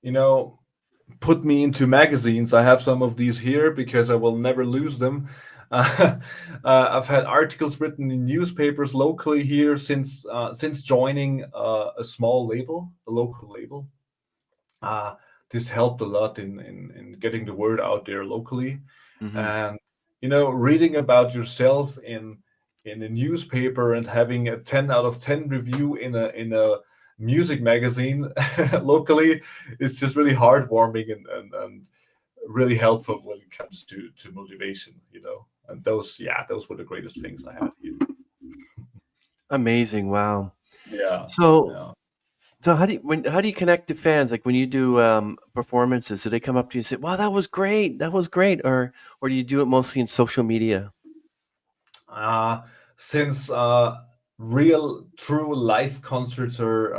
[SPEAKER 2] you know, put me into magazines. I have some of these here because I will never lose them. I've had articles written in newspapers locally here since joining a small label, a local label. Uh, this helped a lot in getting the word out there locally,
[SPEAKER 1] Hmm.
[SPEAKER 2] and reading about yourself in a newspaper and having a 10 out of 10 review in a music magazine locally is just really heartwarming, and really helpful when it comes to motivation, and those were the greatest things I had here.
[SPEAKER 1] Amazing. Wow.
[SPEAKER 2] Yeah,
[SPEAKER 1] So,
[SPEAKER 2] yeah.
[SPEAKER 1] how do you connect to fans? Like when you do performances, do they come up to you and say, "Wow, that was great. That was great," or do you do it mostly in social media?
[SPEAKER 2] Uh, since real, true live concerts are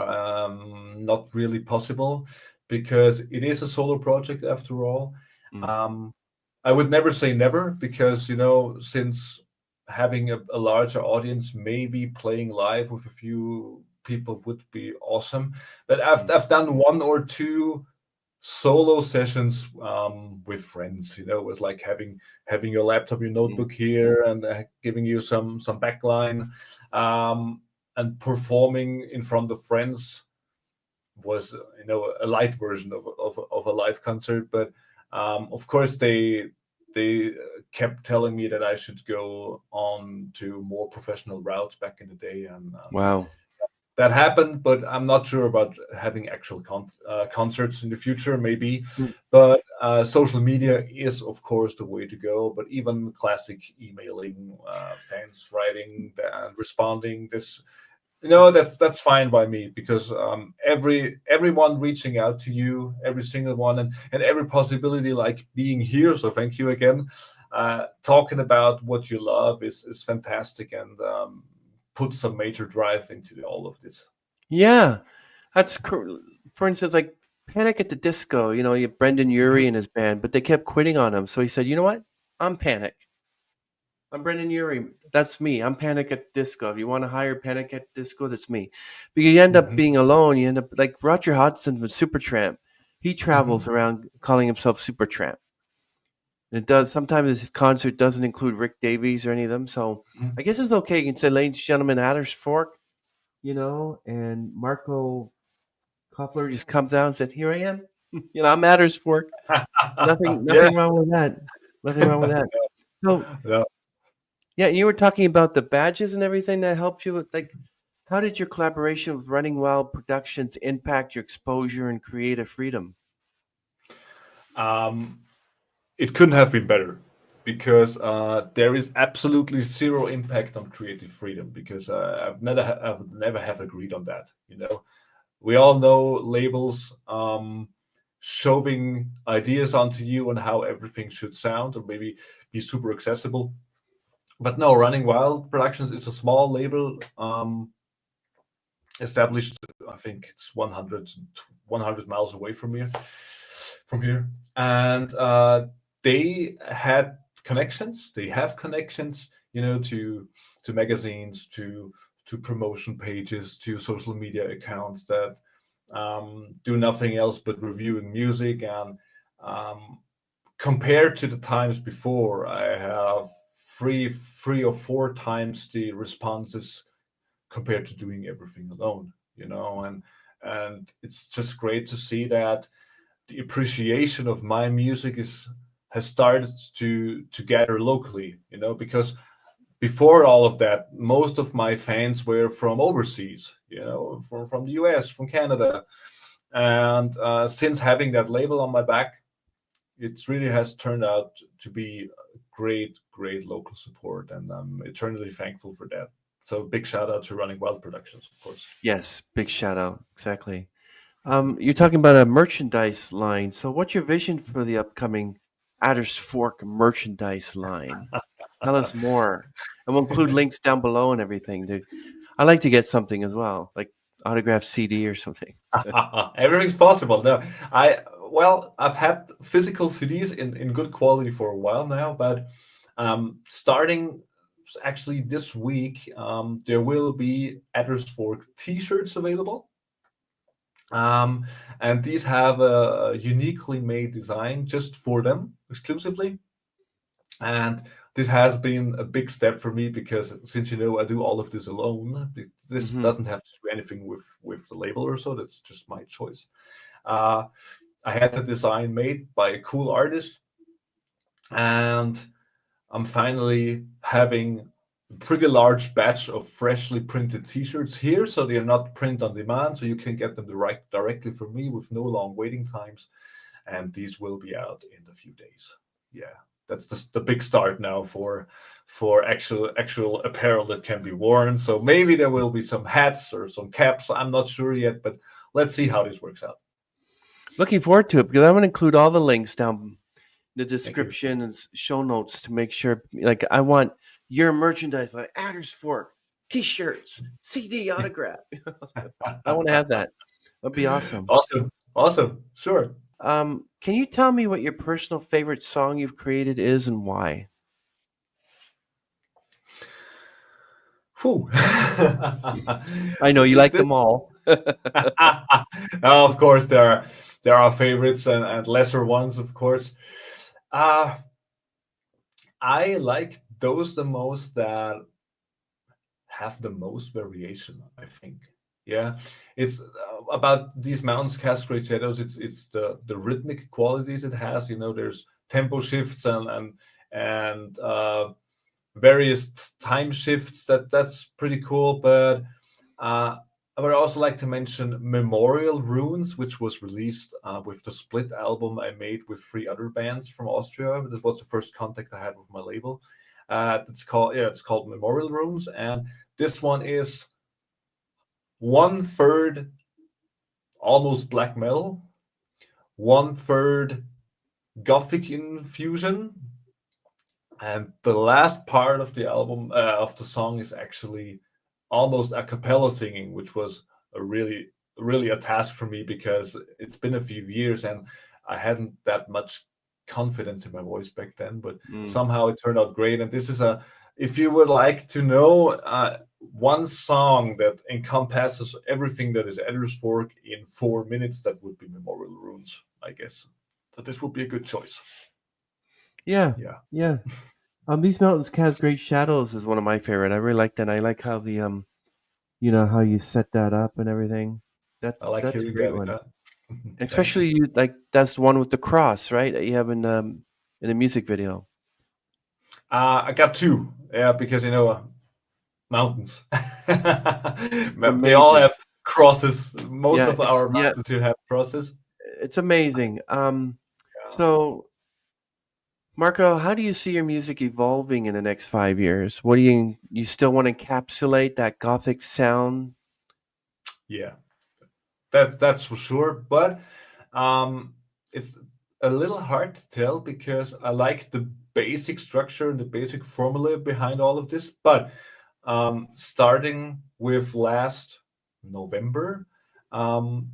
[SPEAKER 2] not really possible, because it is a solo project after all.
[SPEAKER 1] Mm.
[SPEAKER 2] Um, I would never say never because, since having a larger audience, maybe playing live with a few people would be awesome. But
[SPEAKER 1] Mm.
[SPEAKER 2] I've done one or two solo sessions with friends. It was like having your laptop, your
[SPEAKER 1] Mm.
[SPEAKER 2] notebook here, and giving you some backline, and performing in front of friends was a light version of a live concert. But of course they kept telling me that I should go on to more professional routes back in the day, and
[SPEAKER 1] Wow.
[SPEAKER 2] that happened. But I'm not sure about having actual concerts in the future, maybe.
[SPEAKER 1] Mm.
[SPEAKER 2] But social media is of course the way to go. But even classic emailing, fans writing and responding, this that's fine by me, because everyone reaching out to you, every single one, and every possibility, like being here, so thank you again, talking about what you love is fantastic, and put some major drive into all of this.
[SPEAKER 1] Yeah, for instance, like Panic at the Disco. You have Brendan
[SPEAKER 2] Mhm.
[SPEAKER 1] Urie and his band, but they kept quitting on him. So he said, "You know what? I'm Panic. I'm Brendan Urie. That's me. I'm Panic at Disco. If you want to hire Panic at Disco, that's me." But you end up
[SPEAKER 2] Mhm.
[SPEAKER 1] being alone. You end up like Roger Hodgson with Supertramp. He travels
[SPEAKER 2] Mhm.
[SPEAKER 1] around calling himself Supertramp. And it does sometimes his concert doesn't include Rick Davies or any of them. So I
[SPEAKER 2] Mhm.
[SPEAKER 1] guess it's okay. You can say, ladies and gentlemen, Adder's Fork, and Marko Köfler just comes out and said, "Here I am. I'm Adder's Fork. Nothing,
[SPEAKER 2] Yeah.
[SPEAKER 1] nothing wrong with that. Nothing wrong with that." So
[SPEAKER 2] Yeah.
[SPEAKER 1] yeah, you were talking about the badges and everything that helped you with, like, how did your collaboration with Running Wild Productions impact your exposure and creative freedom?
[SPEAKER 2] um, it couldn't have been better, because there is absolutely zero impact on creative freedom, because I would never have agreed on that. We all know labels shoving ideas onto you on how everything should sound, or maybe be super accessible. But no, Running Wild Productions is a small label, established, I think it's 100 miles away from here. And they had connections. They have connections, to magazines, to promotion pages, to social media accounts that do nothing else but reviewing music. And um, compared to the times before, I have three or four times the responses compared to doing everything alone. And it's just great to see that the appreciation of my music has started to gather locally. Because before all of that, most of my fans were from overseas, from the US, from Canada. And since having that label on my back, it really has turned out to be great local support, and I'm eternally thankful for that. So big shout out to Running Wild Productions, of course.
[SPEAKER 1] Yes, big shout out. Exactly. You're talking about a merchandise line. So, what's your vision for the upcoming Adder's Fork merchandise line? Tell us more, and we'll include links down below and everything. I like to get something as well, like autographed CD or something.
[SPEAKER 2] Everything's possible. No, I've had physical CDs in good quality for a while now, but starting actually this week, there will be Adders Fork T-shirts available. Um, and these have a uniquely made design just for them exclusively. And this has been a big step for me, because since I do all of this alone, this
[SPEAKER 1] Hmm.
[SPEAKER 2] doesn't have to do anything with the label or so. That's just my choice. Uh, I had the design made by a cool artist, and I'm finally having a pretty large batch of freshly printed T-shirts here, so they are not print on demand, so you can get them directly from me with no long waiting times. And these will be out in a few days. Yeah, that's the big start now for actual apparel that can be worn. So maybe there will be some hats or some caps. I'm not sure yet, but let's see how this works out.
[SPEAKER 1] Looking forward to it because I'm going to include all the links down in the
[SPEAKER 2] Thank you.
[SPEAKER 1] description and show notes to make sure. Like, I want your merchandise, like Adder's Fork, T-shirts, CD autograph. I want to have that. That'd be awesome.
[SPEAKER 2] Awesome. Awesome. Sure.
[SPEAKER 1] Can you tell me what your personal favorite song you've created is and why?
[SPEAKER 2] Whew.
[SPEAKER 1] I know you
[SPEAKER 2] this,
[SPEAKER 1] like
[SPEAKER 2] this
[SPEAKER 1] them all.
[SPEAKER 2] of course, there are favorites and lesser ones, of course. Uh, I like those the most that have the most variation, I think. Yeah, it's about these mountains cast great shadows. It's the rhythmic qualities it has. There's tempo shifts and various time shifts. That's pretty cool. But I would also like to mention Memorial Runes, which was released with the split album I made with three other bands from Austria. This was the first contact I had with my label. It's called Memorial Runes, and this one is one third almost black metal, one third Gothic infusion, and the last part of the album of the song is actually almost a cappella singing, which was a really a task for me because it's been a few years and I hadn't that much confidence in my voice back then, but
[SPEAKER 1] Mm.
[SPEAKER 2] somehow it turned out great. And this is a if you would like to know one song that encompasses everything that is Adder's Fork in 4 minutes, that would be Memorial Runes, I guess. So this would be a good choice.
[SPEAKER 1] Yeah,
[SPEAKER 2] Yeah.
[SPEAKER 1] yeah. These mountains cast great shadows is one of my favorite. I really like that. I like how how you set that up and everything.
[SPEAKER 2] I
[SPEAKER 1] That's
[SPEAKER 2] like
[SPEAKER 1] that's a
[SPEAKER 2] hearing
[SPEAKER 1] great
[SPEAKER 2] that.
[SPEAKER 1] one.
[SPEAKER 2] Yeah. Thanks.
[SPEAKER 1] Especially you like that's the one with the cross, right? That you have in the music video.
[SPEAKER 2] I got two. Yeah, because mountains.
[SPEAKER 1] It's
[SPEAKER 2] They all
[SPEAKER 1] amazing.
[SPEAKER 2] have crosses. Most
[SPEAKER 1] Yeah,
[SPEAKER 2] of our
[SPEAKER 1] yeah.
[SPEAKER 2] mountains here have crosses.
[SPEAKER 1] It's amazing.
[SPEAKER 2] Yeah.
[SPEAKER 1] So Marco, how do you see your music evolving in the next 5 years? What do you still want to encapsulate that gothic sound?
[SPEAKER 2] Yeah, that's for sure. But um, it's a little hard to tell because I like the basic structure and the basic formula behind all of this. But starting with last November, um,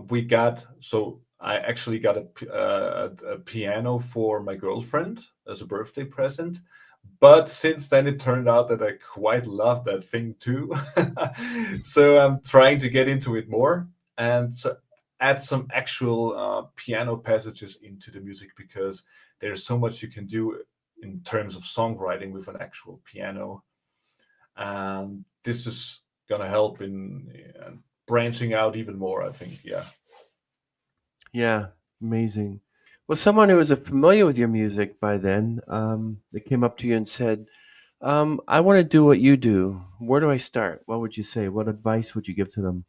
[SPEAKER 2] we got so I actually got a piano for my girlfriend as a birthday present. But since then, it turned out that I quite love that thing too. So I'm trying to get into it more and add some actual piano passages into the music because there's so much you can do in terms of songwriting with an actual piano, and this is gonna help in branching out even more, I think. Yeah.
[SPEAKER 1] Yeah, amazing. Well, someone who was familiar with your music by then, they came up to you and said, "I want to do what you do. Where do I start?" What would you say? What advice would you give to them?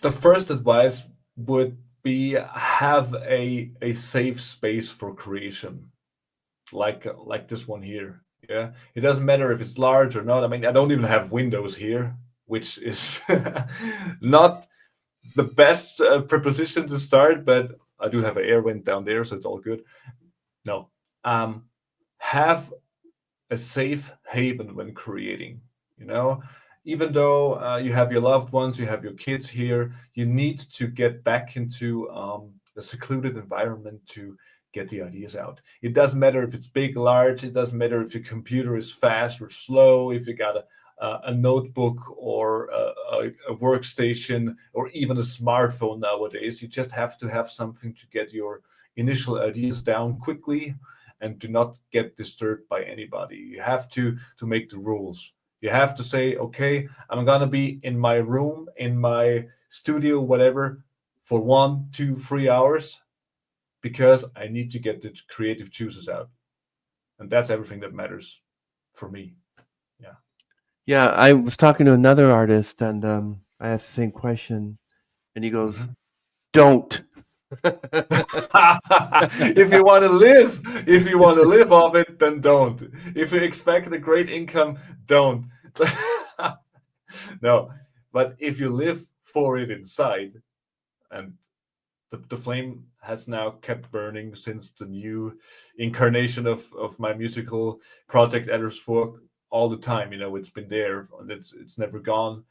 [SPEAKER 2] The first advice would be have a safe space for creation, like this one here. Yeah, it doesn't matter if it's large or not. I mean, I don't even have windows here, which is not the best preposition to start, but I do have an air vent down there, so it's all good. No, um, have a safe haven when creating. You know, even though you have your loved ones, you have your kids here, you need to get back into a secluded environment to get the ideas out. It doesn't matter if it's big, large. It doesn't matter if your computer is fast or slow. If you got a notebook or a workstation or even a smartphone nowadays, you just have to have something to get your initial ideas down quickly and do not get disturbed by anybody. You have to make the rules. You have to say, okay, I'm gonna be in my room, in my studio, whatever, for 1, 2, 3 hours because I need to get the creative juices out, and that's everything that matters for me. Yeah.
[SPEAKER 1] Yeah, I was talking to another artist, and I asked the same question, and he goes,
[SPEAKER 2] Mhm.
[SPEAKER 1] "Don't."
[SPEAKER 2] If you want to live off it, then don't. If you expect a great income, don't. No, but if you live for it inside, and the flame has now kept burning since the new incarnation of my musical project Addersfork all the time. It's been there and it's never gone.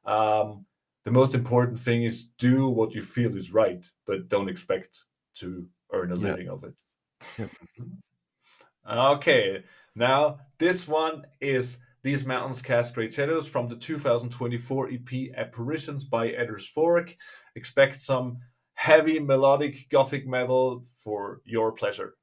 [SPEAKER 2] Um, the most important thing is do what you feel is right, but don't expect to earn a
[SPEAKER 1] Yeah.
[SPEAKER 2] living of it.
[SPEAKER 1] Yep.
[SPEAKER 2] Okay, now this one is These Mountains Cast Great Shadows from the 2024 EP Apparitions by ADDER'S. Expect some heavy melodic gothic metal for your pleasure.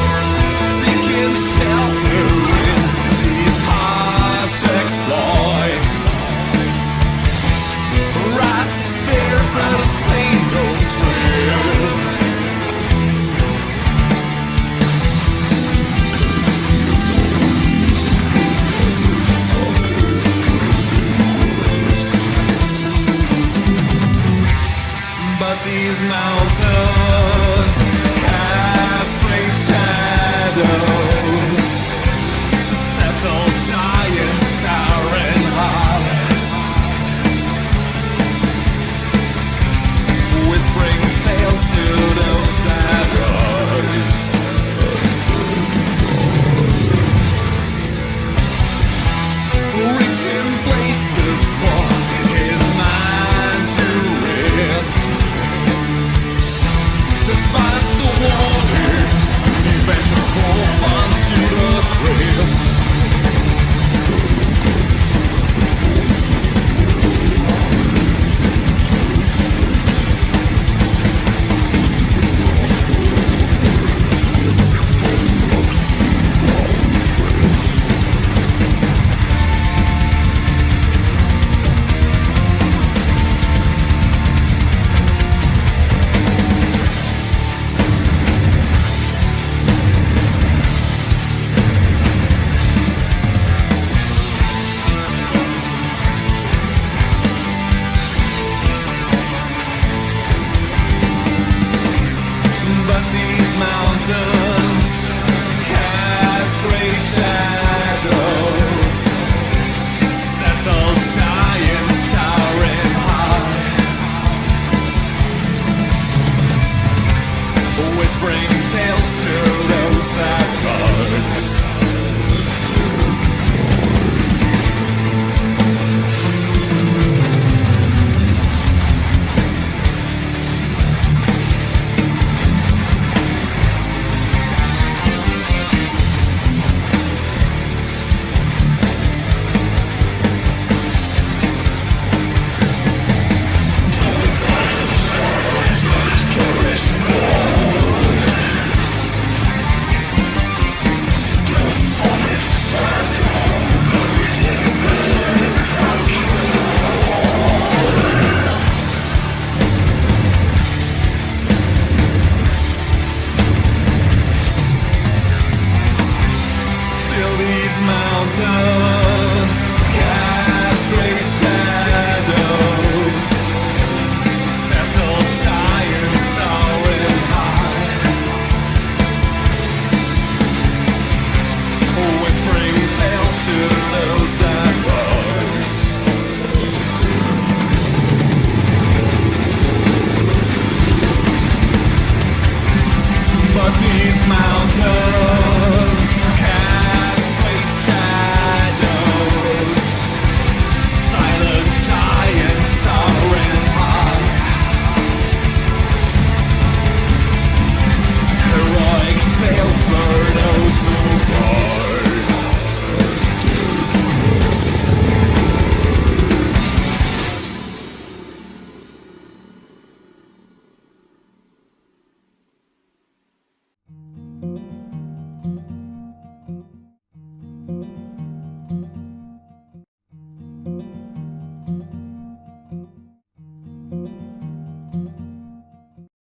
[SPEAKER 3] Seeking shelter in these harsh exploits. Rise to stairs, not a single trail. But these mountains cast great shadows, settle giants towering high, whispering tales to those that rise. Reaching places for his mind to rest. Despite the warnings, he ventures forth onto the crest. But these mountains cast great shadows, settle giants towering high, whispering tales to those that rise. Still these mountains